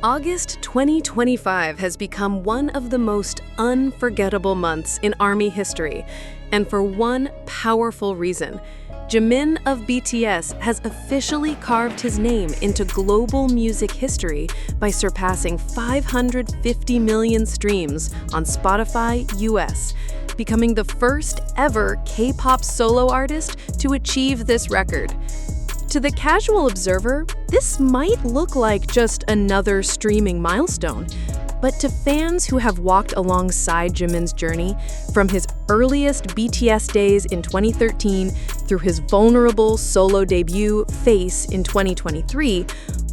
August 2025 has become one of the most unforgettable months in ARMY history, and for one powerful reason. Jimin of BTS has officially carved his name into global music history by surpassing 550 million streams on Spotify US, becoming the first ever K-pop solo artist to achieve this record. To the casual observer, this might look like just another streaming milestone, but to fans who have walked alongside Jimin's journey, from his earliest BTS days in 2013 through his vulnerable solo debut, Face, in 2023,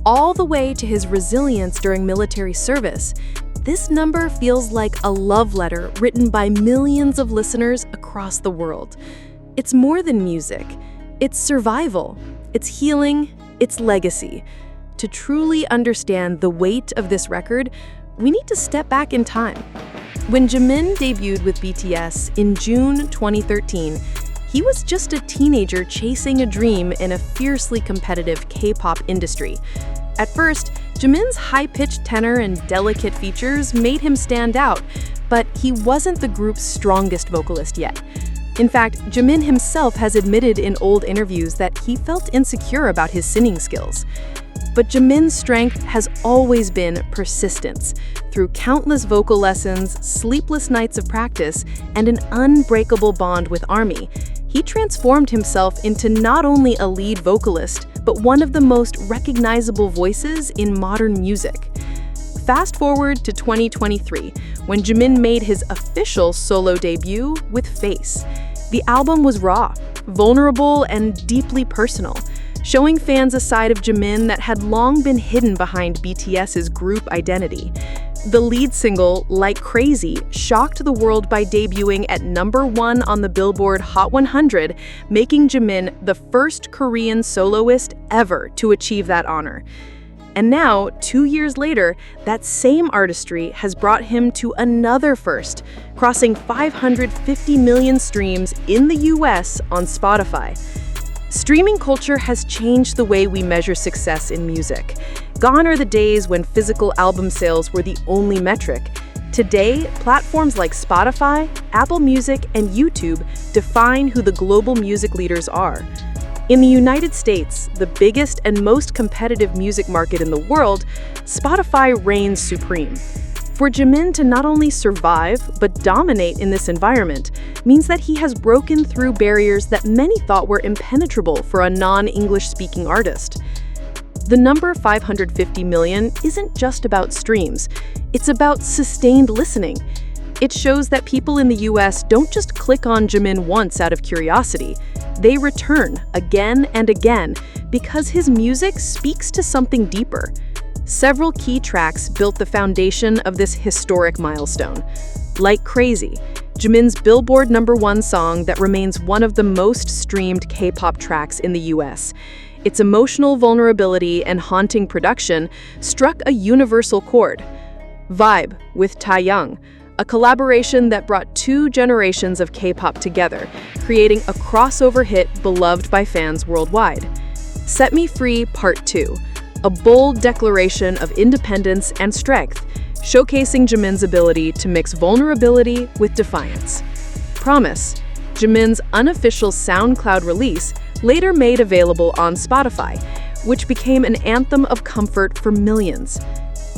all the way to his resilience during military service, this number feels like a love letter written by millions of listeners across the world. It's more than music. It's survival. It's healing, it's legacy. To truly understand the weight of this record, we need to step back in time. When Jimin debuted with BTS in June 2013, he was just a teenager chasing a dream in a fiercely competitive K-pop industry. At first, Jimin's high-pitched tenor and delicate features made him stand out, but he wasn't the group's strongest vocalist yet. In fact, Jimin himself has admitted in old interviews that he felt insecure about his singing skills. But Jimin's strength has always been persistence. Through countless vocal lessons, sleepless nights of practice, and an unbreakable bond with ARMY, he transformed himself into not only a lead vocalist, but one of the most recognizable voices in modern music. Fast forward to 2023, when Jimin made his official solo debut with Face. The album was raw, vulnerable, and deeply personal, showing fans a side of Jimin that had long been hidden behind BTS's group identity. The lead single, Like Crazy, shocked the world by debuting at #1 on the Billboard Hot 100, making Jimin the first Korean soloist ever to achieve that honor. And now, 2 years later, that same artistry has brought him to another first, crossing 550 million streams in the US on Spotify. Streaming culture has changed the way we measure success in music. Gone are the days when physical album sales were the only metric. Today, platforms like Spotify, Apple Music, and YouTube define who the global music leaders are. In the United States, the biggest and most competitive music market in the world, Spotify reigns supreme. For Jimin to not only survive, but dominate in this environment means that he has broken through barriers that many thought were impenetrable for a non-English-speaking artist. The number 550 million isn't just about streams. It's about sustained listening. It shows that people in the US don't just click on Jimin once out of curiosity. They return again and again because his music speaks to something deeper. Several key tracks built the foundation of this historic milestone. Like Crazy, Jimin's Billboard #1 song that remains one of the most streamed K-pop tracks in the US. Its emotional vulnerability and haunting production struck a universal chord. Vibe with Taeyoung, a collaboration that brought two generations of K-pop together, creating a crossover hit beloved by fans worldwide. Set Me Free Part 2, a bold declaration of independence and strength, showcasing Jimin's ability to mix vulnerability with defiance. Promise, Jimin's unofficial SoundCloud release, later made available on Spotify, which became an anthem of comfort for millions.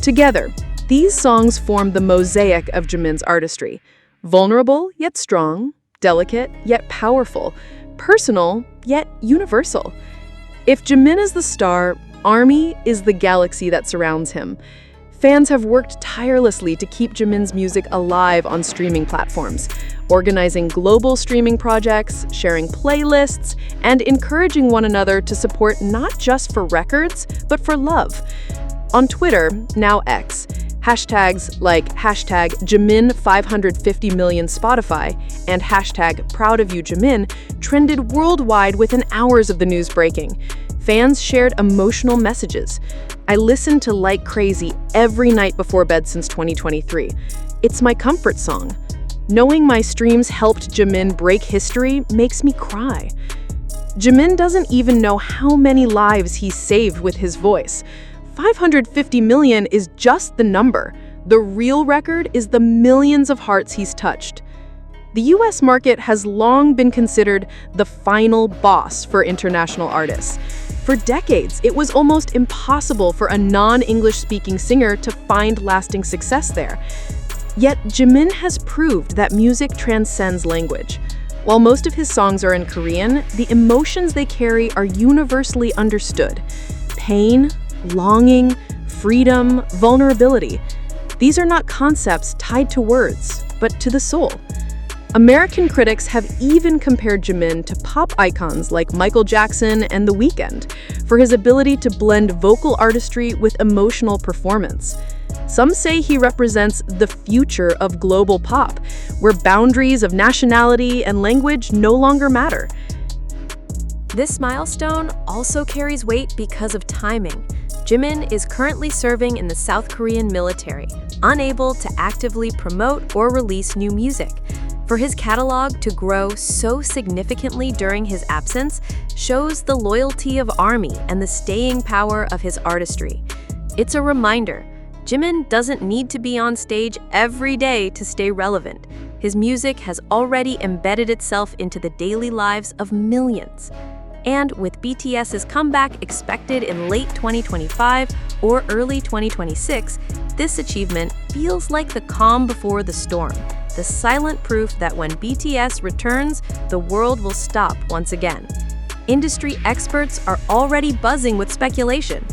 Together, these songs form the mosaic of Jimin's artistry. Vulnerable yet strong, delicate yet powerful, personal yet universal. If Jimin is the star, ARMY is the galaxy that surrounds him. Fans have worked tirelessly to keep Jimin's music alive on streaming platforms, organizing global streaming projects, sharing playlists, and encouraging one another to support not just for records, but for love. On Twitter, now X, hashtags like #Jimin550million_Spotify and #ProudOfYouJimin trended worldwide within hours of the news breaking. Fans shared emotional messages. I listened to Like Crazy every night before bed since 2023. It's my comfort song. Knowing my streams helped Jimin break history makes me cry. Jimin doesn't even know how many lives he saved with his voice. 550 million is just the number. The real record is the millions of hearts he's touched. The US market has long been considered the final boss for international artists. For decades, it was almost impossible for a non-English speaking singer to find lasting success there. Yet Jimin has proved that music transcends language. While most of his songs are in Korean, the emotions they carry are universally understood. Pain, longing, freedom, vulnerability. These are not concepts tied to words, but to the soul. American critics have even compared Jimin to pop icons like Michael Jackson and The Weeknd for his ability to blend vocal artistry with emotional performance. Some say he represents the future of global pop, where boundaries of nationality and language no longer matter. This milestone also carries weight because of timing. Jimin is currently serving in the South Korean military, unable to actively promote or release new music. For his catalog to grow so significantly during his absence shows the loyalty of ARMY and the staying power of his artistry. It's a reminder, Jimin doesn't need to be on stage every day to stay relevant. His music has already embedded itself into the daily lives of millions. And with BTS's comeback expected in late 2025 or early 2026, this achievement feels like the calm before the storm, the silent proof that when BTS returns, the world will stop once again. Industry experts are already buzzing with speculation.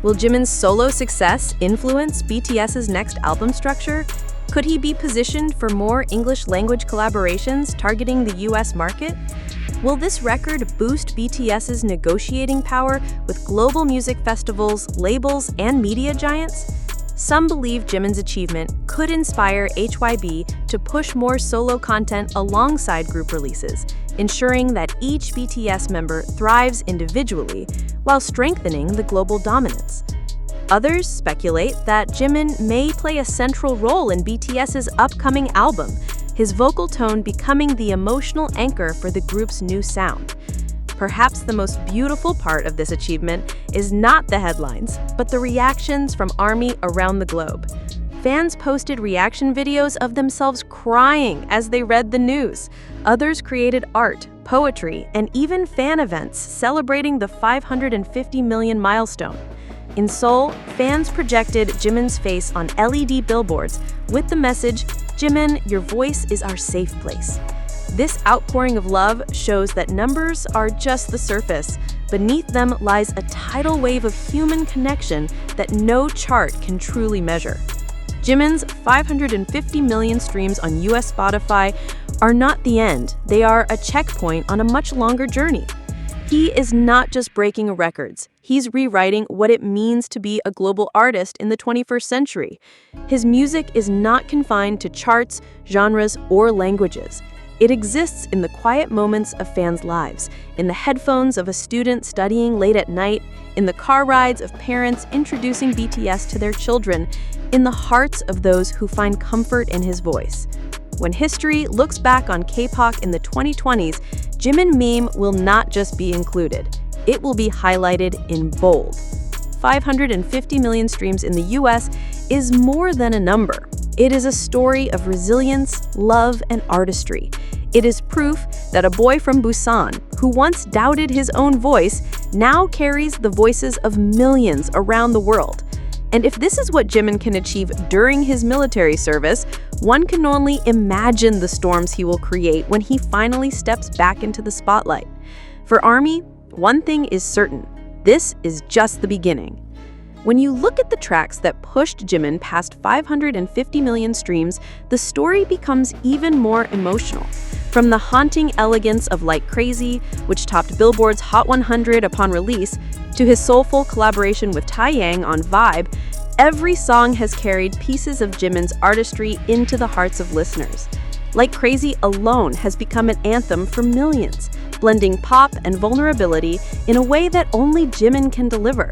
Will Jimin's solo success influence BTS's next album structure? Could he be positioned for more English-language collaborations targeting the US market? Will this record boost BTS's negotiating power with global music festivals, labels, and media giants? Some believe Jimin's achievement could inspire HYB to push more solo content alongside group releases, ensuring that each BTS member thrives individually while strengthening the global dominance. Others speculate that Jimin may play a central role in BTS's upcoming album, his vocal tone becoming the emotional anchor for the group's new sound. Perhaps the most beautiful part of this achievement is not the headlines, but the reactions from ARMY around the globe. Fans posted reaction videos of themselves crying as they read the news. Others created art, poetry, and even fan events celebrating the 550 million milestone. In Seoul, fans projected Jimin's face on LED billboards with the message, "Jimin, your voice is our safe place." This outpouring of love shows that numbers are just the surface. Beneath them lies a tidal wave of human connection that no chart can truly measure. Jimin's 550 million streams on US Spotify are not the end. They are a checkpoint on a much longer journey. He is not just breaking records. He's rewriting what it means to be a global artist in the 21st century. His music is not confined to charts, genres, or languages. It exists in the quiet moments of fans' lives, in the headphones of a student studying late at night, in the car rides of parents introducing BTS to their children, in the hearts of those who find comfort in his voice. When history looks back on K-pop in the 2020s, Jimin meme will not just be included. It will be highlighted in bold. 550 million streams in the US is more than a number. It is a story of resilience, love, and artistry. It is proof that a boy from Busan, who once doubted his own voice, now carries the voices of millions around the world. And if this is what Jimin can achieve during his military service, one can only imagine the storms he will create when he finally steps back into the spotlight. For ARMY, one thing is certain: this is just the beginning. When you look at the tracks that pushed Jimin past 550 million streams, the story becomes even more emotional. From the haunting elegance of Like Crazy, which topped Billboard's Hot 100 upon release, to his soulful collaboration with Taeyang on Vibe, every song has carried pieces of Jimin's artistry into the hearts of listeners. Like Crazy alone has become an anthem for millions, blending pop and vulnerability in a way that only Jimin can deliver.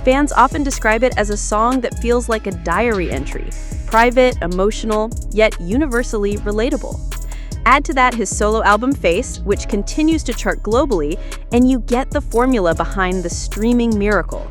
Fans often describe it as a song that feels like a diary entry, private, emotional, yet universally relatable. Add to that his solo album Face, which continues to chart globally, and you get the formula behind the streaming miracle.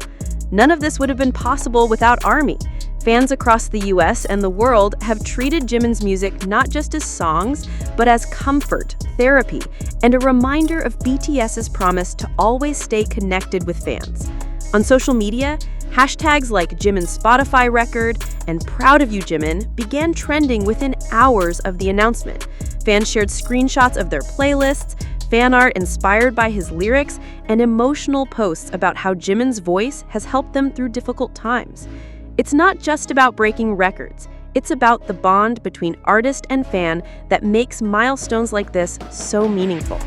None of this would have been possible without ARMY. Fans across the US and the world have treated Jimin's music not just as songs, but as comfort, therapy, and a reminder of BTS's promise to always stay connected with fans. On social media, hashtags like Jimin's Spotify record and Proud of You Jimin began trending within hours of the announcement. Fans shared screenshots of their playlists, fan art inspired by his lyrics, and emotional posts about how Jimin's voice has helped them through difficult times. It's not just about breaking records. It's about the bond between artist and fan that makes milestones like this so meaningful.